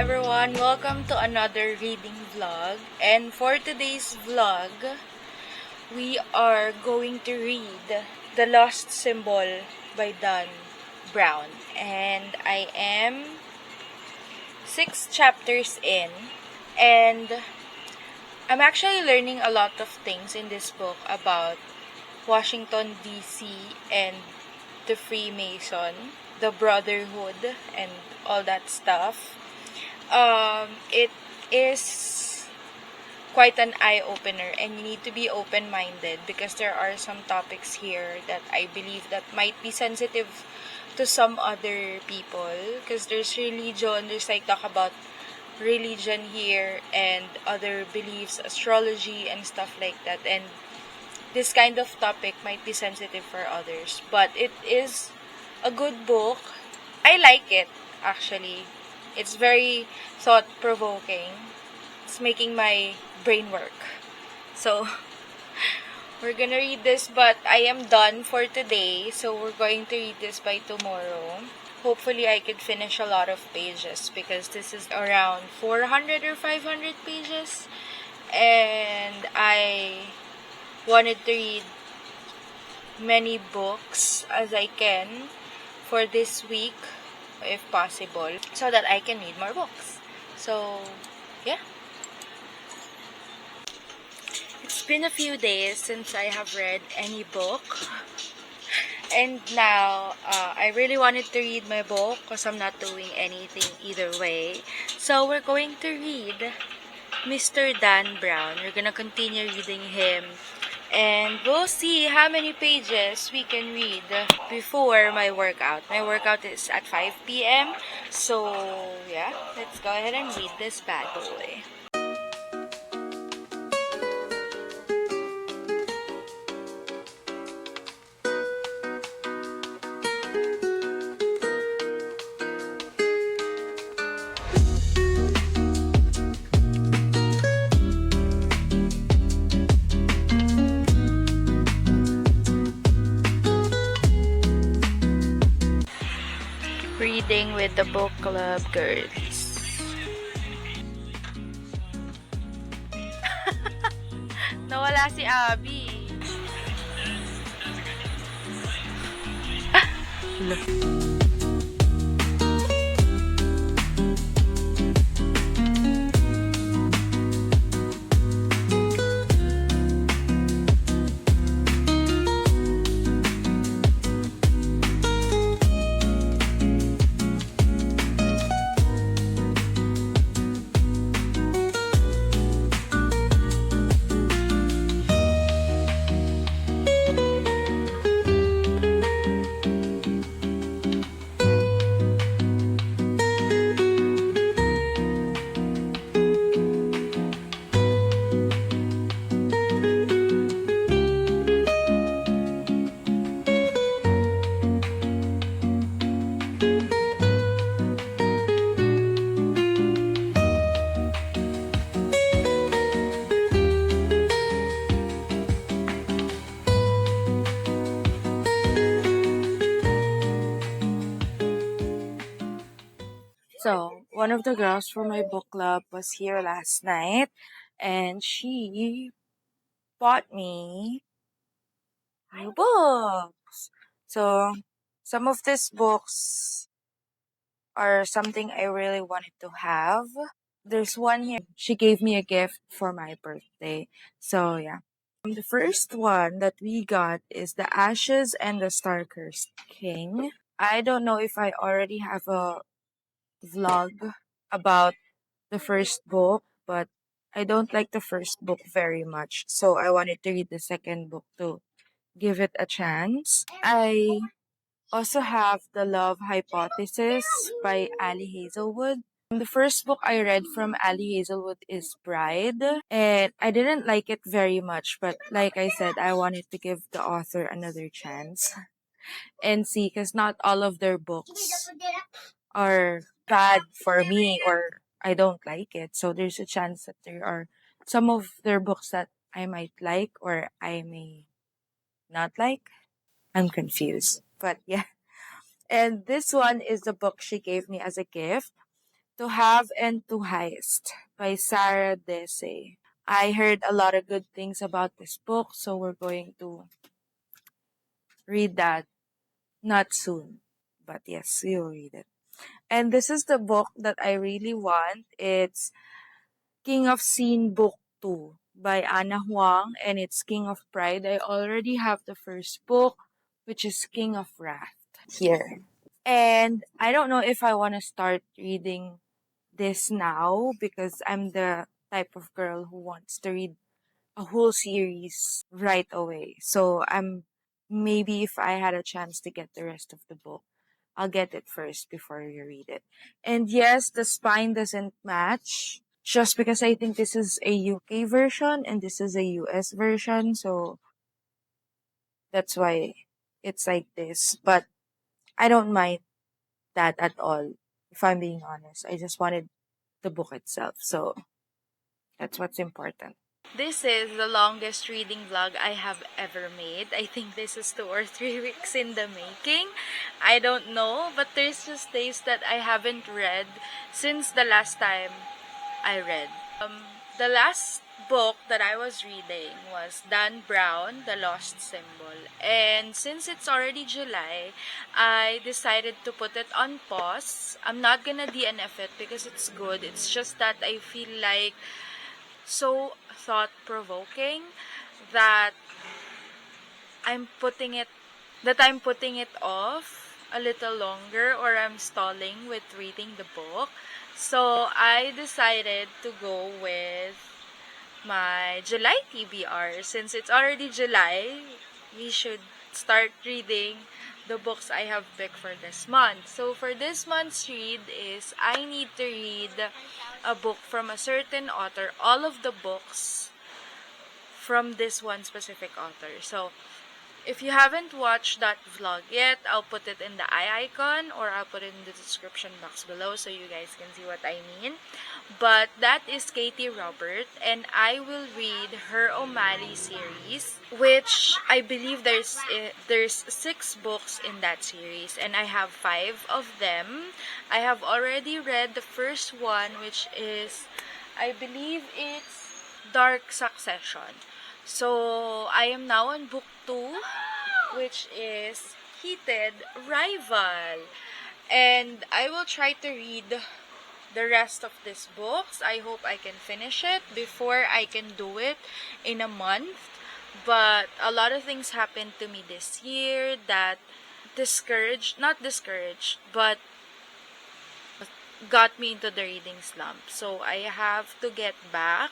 everyone, welcome to another reading vlog. And for today's vlog, we are going to read The Lost Symbol by Dan Brown. And I am 6 chapters in, and I'm actually learning a lot of things in this book about Washington, D.C. and the Freemason, the Brotherhood, and all that stuff. It is quite an eye-opener, and you need to be open-minded because there are some topics here that I believe that might be sensitive to some other people, because there's religion, there's like talk about religion here and other beliefs, astrology and stuff like that, and this kind of topic might be sensitive for others, but it is a good book. I like it, actually. It's very thought-provoking. It's making my brain work. So, we're gonna read this, but I am done for today, so we're going to read this by tomorrow. Hopefully, I could finish a lot of pages because this is around 400 or 500 pages, and I wanted to read many books as I can for this week, if possible, so that I can read more books. So, yeah. It's been a few days since I have read any book. And now, I really wanted to read my book because I'm not doing anything either way. So, we're going to read Mr. Dan Brown. We're gonna continue reading him. And we'll see how many pages we can read before my workout. My workout is at 5 p.m. So, yeah, let's go ahead and read this bad boy. Reading with the book club girls. Nawala si Abby. So, one of the girls from my book club was here last night, and she bought me new books. So, some of these books are something I really wanted to have. There's one here. She gave me a gift for my birthday. So, yeah. The first one that we got is The Ashes and the Star-Cursed King. I don't know if I already have a vlog about the first book, but I don't like the first book very much. So I wanted to read the second book to give it a chance. I also have The Love Hypothesis by Ali Hazelwood. The first book I read from Ali Hazelwood is Bride, and I didn't like it very much, but like I said, I wanted to give the author another chance and see, because not all of their books are bad for me or I don't like it. So there's a chance that there are some of their books that I might like or I may not like. I'm confused. But yeah. And this one is the book she gave me as a gift. To Have and to Heist by Sarah Dese. I heard a lot of good things about this book, so we're going to read that. Not soon, but yes, you'll read it. And this is the book that I really want. It's King of Scene Book 2 by Anna Huang, and it's King of Pride. I already have the first book, which is King of Wrath, here. And I don't know if I want to start reading this now because I'm the type of girl who wants to read a whole series right away. So maybe if I had a chance to get the rest of the book, I'll get it first before you read it. And yes, the spine doesn't match just because I think this is a UK version and this is a US version. So that's why it's like this. But I don't mind that at all, if I'm being honest. I just wanted the book itself. So that's what's important. This is the longest reading vlog I have ever made. I think this is 2 or 3 weeks in the making. I don't know, but there's just days that I haven't read since the last time I read. The last book that I was reading was Dan Brown, The Lost Symbol. And since it's already July, I decided to put it on pause. I'm not gonna DNF it because it's good. It's just that I feel like so thought-provoking that I'm putting it off a little longer, or I'm stalling with reading the book. So I decided to go with my July TBR. Since it's already July, we should start reading the books I have picked for this month. So for this month's read is I need to read a book from a certain author, all of the books from this one specific author. So if you haven't watched that vlog yet, I'll put it in the eye icon or I'll put it in the description box below so you guys can see what I mean. But that is Katee Robert, and I will read her O'Malley series, which I believe there's 6 books in that series, and I have 5 of them. I have already read the first one, which is, I believe it's Dark Succession. So I am now on book 2, which is Heated Rival. And I will try to read the rest of these books. I hope I can finish it before I can do it in a month. But a lot of things happened to me this year that not discouraged, but got me into the reading slump. So I have to get back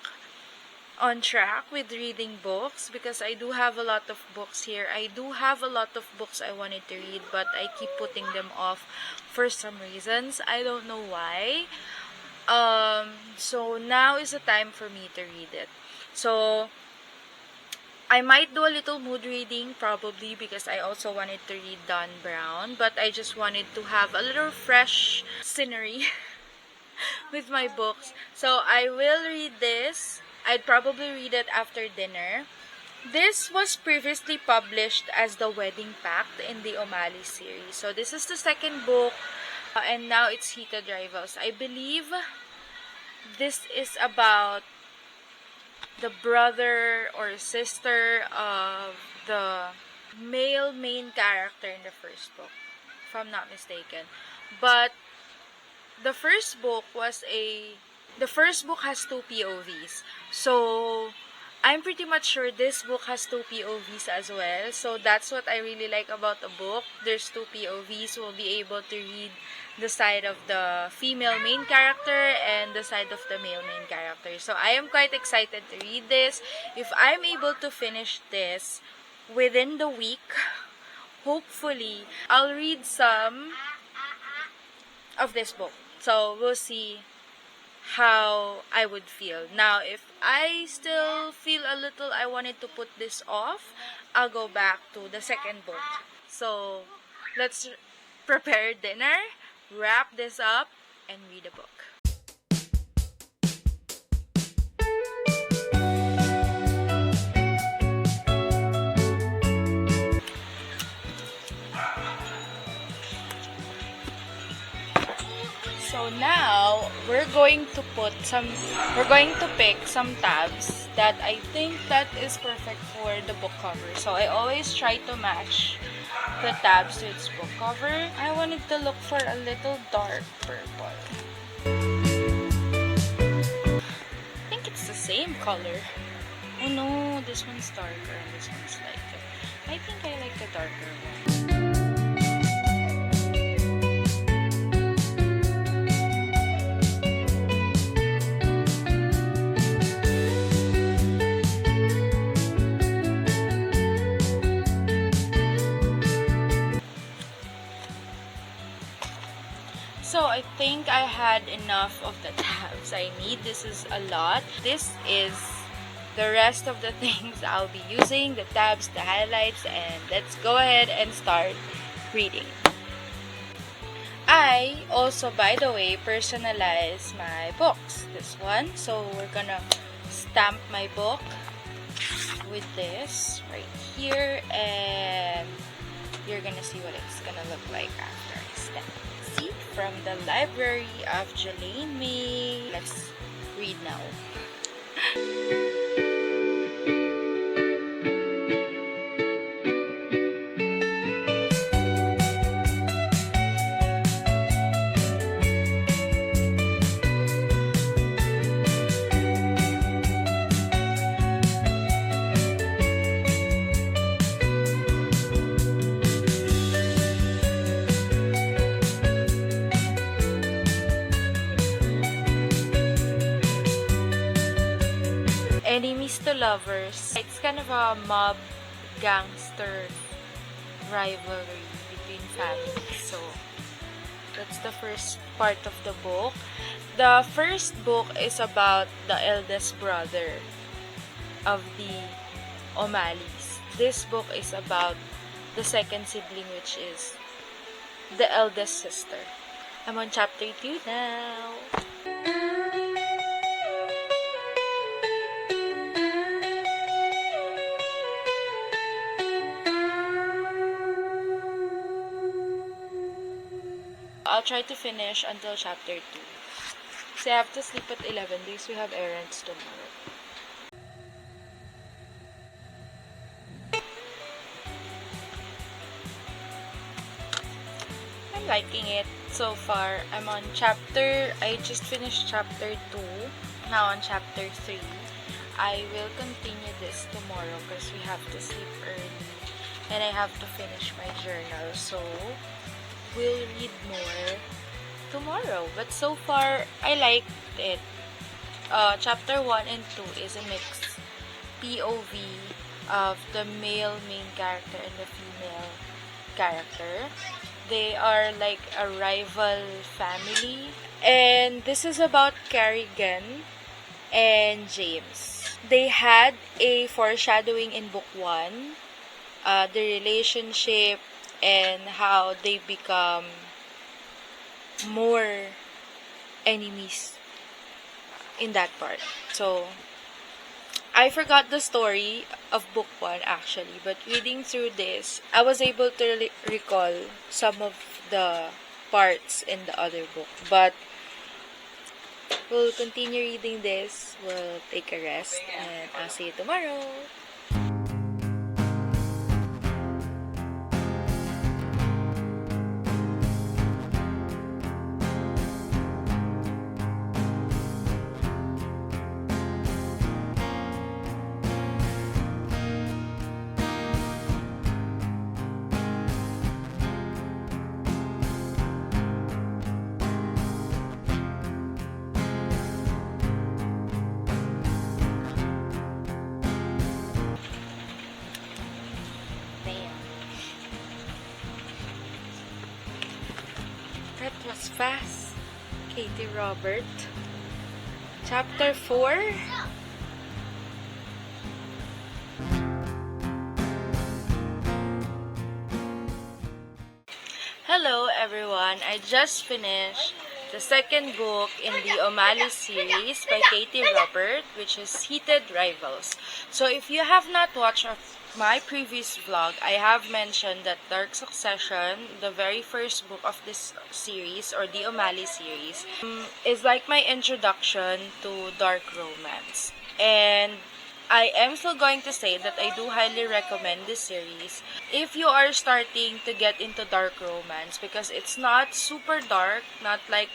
on track with reading books because I do have a lot of books here. I do have a lot of books I wanted to read, but I keep putting them off for some reasons. I don't know why. So now is the time for me to read it. So I might do a little mood reading probably because I also wanted to read Dan Brown, but I just wanted to have a little fresh scenery with my books. So I will read this. I'd probably read it after dinner. This was previously published as The Wedding Pact in the O'Malley series. So this is the second book, and now it's Heated Rivals. I believe this is about the brother or sister of the male main character in the first book, if I'm not mistaken. But the first book has 2 POVs. So I'm pretty much sure this book has 2 POVs as well. So that's what I really like about the book. There's 2 POVs. We'll be able to read the side of the female main character and the side of the male main character. So I am quite excited to read this. If I'm able to finish this within the week, hopefully I'll read some of this book. So we'll see how I would feel. Now, if I still feel a little I wanted to put this off, I'll go back to the second book. So let's prepare dinner, wrap this up, and read a book. So So now we're going to pick some tabs that I think that is perfect for the book cover. So I always try to match the tabs to its book cover. I wanted to look for a little dark purple. I think it's the same color. Oh no, this one's darker and this one's lighter. I think I like the darker one. So I think I had enough of the tabs I need. This is a lot. This is the rest of the things I'll be using, the tabs, the highlights, and let's go ahead and start reading. I also, by the way, personalize my books. This one. So we're gonna stamp my book with this right here, and you're gonna see what it's gonna look like after I stamp. See? From the Library of Jolene May. Let's read now. Enemies to lovers. It's kind of a mob gangster rivalry between families. So that's the first part of the book. The first book is about the eldest brother of the O'Malleys. This book is about the second sibling, which is the eldest sister. I'm on chapter 2 now. I'll try to finish until chapter 2. So I have to sleep at 11 because we have errands tomorrow. I'm liking it so far. I just finished chapter 2. Now on chapter 3. I will continue this tomorrow because we have to sleep early. And I have to finish my journal. So we'll read more tomorrow. But so far, I liked it. Chapter 1 and 2 is a mixed POV of the male main character and the female character. They are like a rival family. And this is about Kerrigan and James. They had a foreshadowing in book 1. The relationship and how they become more enemies in that part. So, I forgot the story of book 1 actually, but reading through this, I was able to recall some of the parts in the other book. But we'll continue reading this, we'll take a rest, and I'll see you tomorrow. That was fast. Katee Robert. Chapter 4. Hello everyone. I just finished the second book in the O'Malley series by Katee Robert, which is Heated Rivals. So if you have not watched my previous vlog, I have mentioned that Dark Succession, the very first book of this series, or the O'Malley series, is like my introduction to dark romance. And I am still going to say that I do highly recommend this series if you are starting to get into dark romance, because it's not super dark, not like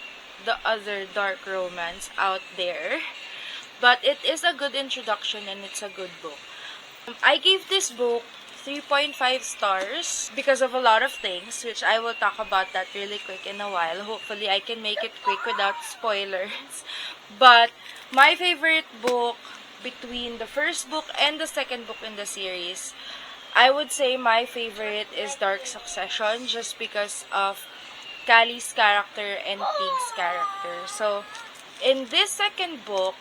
the other dark romance out there, but it is a good introduction and it's a good book. I gave this book 3.5 stars because of a lot of things, which I will talk about that really quick in a while. Hopefully, I can make it quick without spoilers. But my favorite book between the first book and the second book in the series, I would say my favorite is Dark Succession, just because of Callie's character and Tig's character. So, in this second book,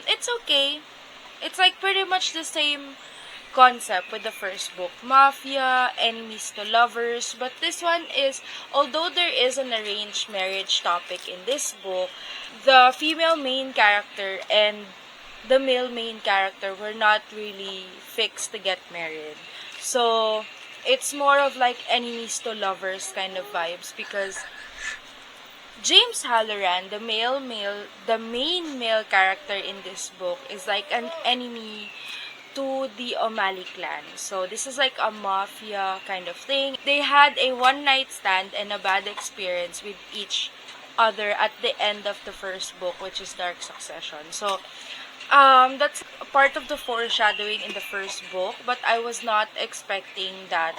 it's okay. It's like pretty much the same concept with the first book. Mafia, enemies to lovers. But this one is, although there is an arranged marriage topic in this book, the female main character and the male main character were not really fixed to get married. So, it's more of like enemies to lovers kind of vibes, because James Halloran, the main male character in this book, is like an enemy to the O'Malley clan. So this is like a mafia kind of thing. They had a one-night stand and a bad experience with each other at the end of the first book, which is Dark Succession. So that's part of the foreshadowing in the first book, but I was not expecting that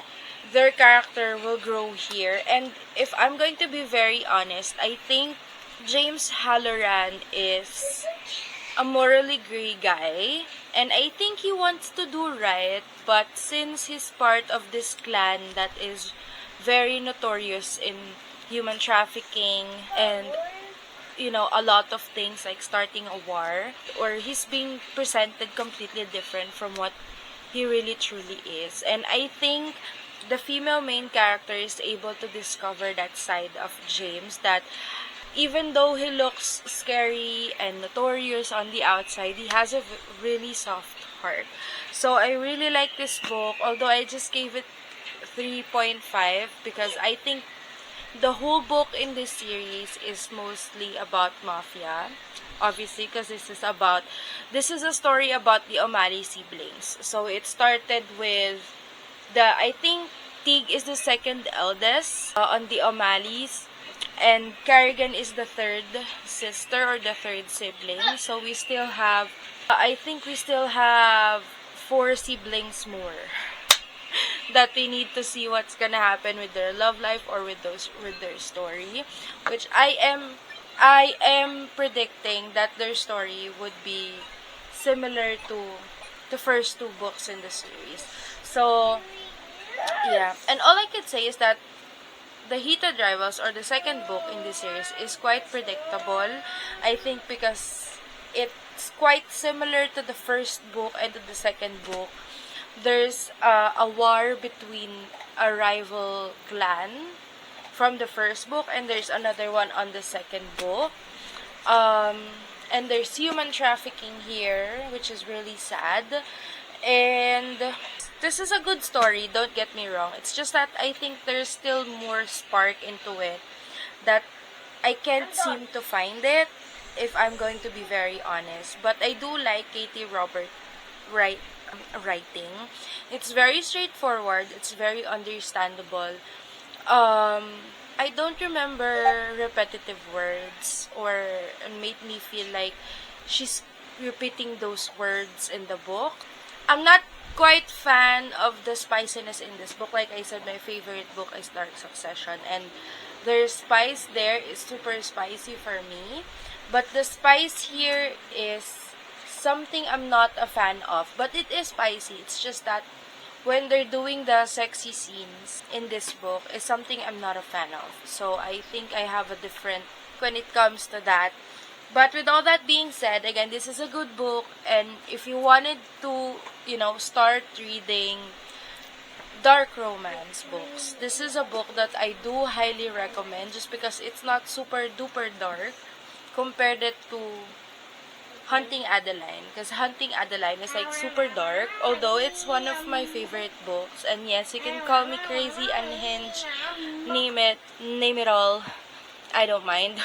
their character will grow here. And if I'm going to be very honest, I think James Halloran is a morally gray guy, and I think he wants to do right, but since he's part of this clan that is very notorious in human trafficking and a lot of things like starting a war, or he's being presented completely different from what he really truly is. And I think the female main character is able to discover that side of James, that even though he looks scary and notorious on the outside, he has a really soft heart. So I really like this book, although I just gave it 3.5 because I think the whole book in this series is mostly about mafia, obviously, because this is a story about the O'Malley siblings. So it started with I think Tig is the second eldest on the O'Malleys, and Carrigan is the third sister or the third sibling. So we still have, I think we still have 4 siblings more that we need to see what's gonna happen with their love life or with their story, which I am predicting that their story would be similar to the first 2 books in the series. So yeah, and all I could say is that the Heated Rivals, or the second book in this series, is quite predictable. I think because it's quite similar to the first book and to the second book. There's a war between a rival clan from the first book, and there's another one on the second book. And there's human trafficking here, which is really sad. And this is a good story, don't get me wrong. It's just that I think there's still more spark into it that I can't seem to find it, if I'm going to be very honest. But I do like Katee Robert writing. It's very straightforward. It's very understandable. I don't remember repetitive words or made me feel like she's repeating those words in the book. I'm not quite fan of the spiciness in this book. Like I said, my favorite book is Dark Succession, and their spice there is super spicy for me. But the spice here is something I'm not a fan of. But it is spicy. It's just that when they're doing the sexy scenes in this book is something I'm not a fan of. So I think I have a different when it comes to that. But with all that being said, again, this is a good book, and if you wanted to, start reading dark romance books, this is a book that I do highly recommend, just because it's not super duper dark compared it to Hunting Adeline, because Hunting Adeline is like super dark, although it's one of my favorite books. And yes, you can call me crazy, unhinged, name it all. I don't mind.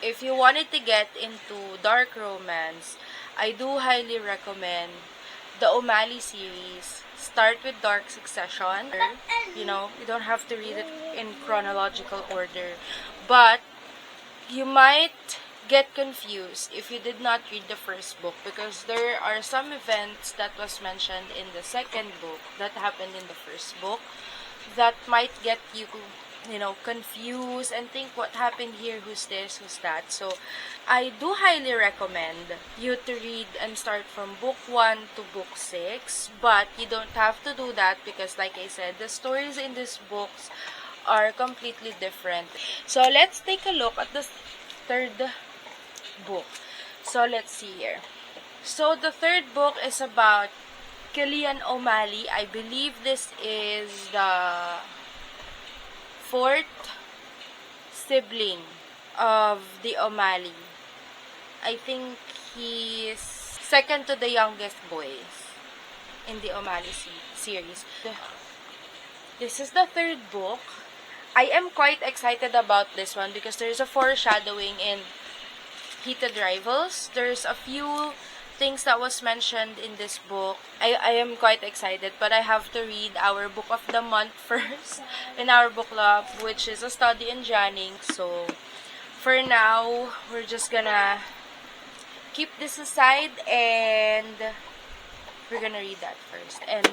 If you wanted to get into dark romance, I do highly recommend the O'Malley series. Start with Dark Succession. You know, you don't have to read it in chronological order. But you might get confused if you did not read the first book, because there are some events that was mentioned in the second book that happened in the first book that might get you, you know, confused and think what happened here, who's this, who's that. So I do highly recommend you to read and start from book 1 to book 6, but you don't have to do that because, like I said, the stories in these books are completely different. So let's take a look at the third book. So let's see here. So the third book is about Killian O'Malley. I believe this is the fourth sibling of the O'Malley. I think he's second to the youngest boys in the O'Malley series. This is the third book. I am quite excited about this one because there's a foreshadowing in Heated Rivals. There's a few things that was mentioned in this book. I am quite excited, but I have to read our book of the month first in our book club, which is A Study in Janning. So for now, we're just gonna keep this aside and we're gonna read that first. And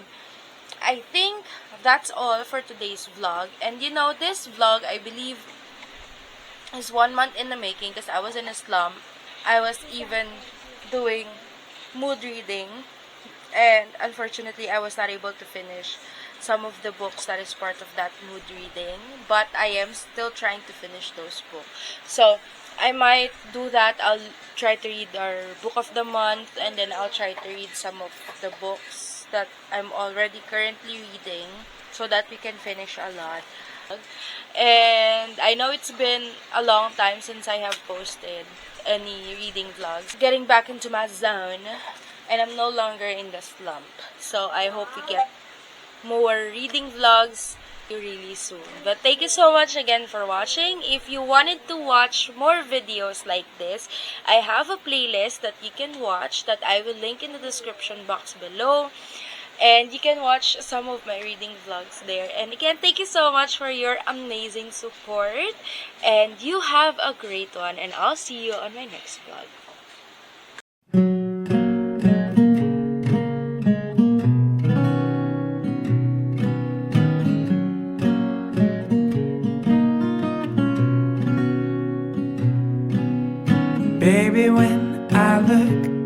I think that's all for today's vlog. And you know, this vlog, I believe, is 1 month in the making because I was in a slump. I was even doing mood reading, and unfortunately I was not able to finish some of the books that is part of that mood reading, but I am still trying to finish those books. So I might do that. I'll try to read our book of the month, and then I'll try to read some of the books that I'm already currently reading so that we can finish a lot. And I know it's been a long time since I have posted any reading vlogs. Getting back into my zone, and I'm no longer in the slump. So I hope we get more reading vlogs really soon. But thank you so much again for watching. If you wanted to watch more videos like this, I have a playlist that you can watch that I will link in the description box below. And you can watch some of my reading vlogs there. And again, thank you so much for your amazing support. And you have a great one. And I'll see you on my next vlog. Baby, when I look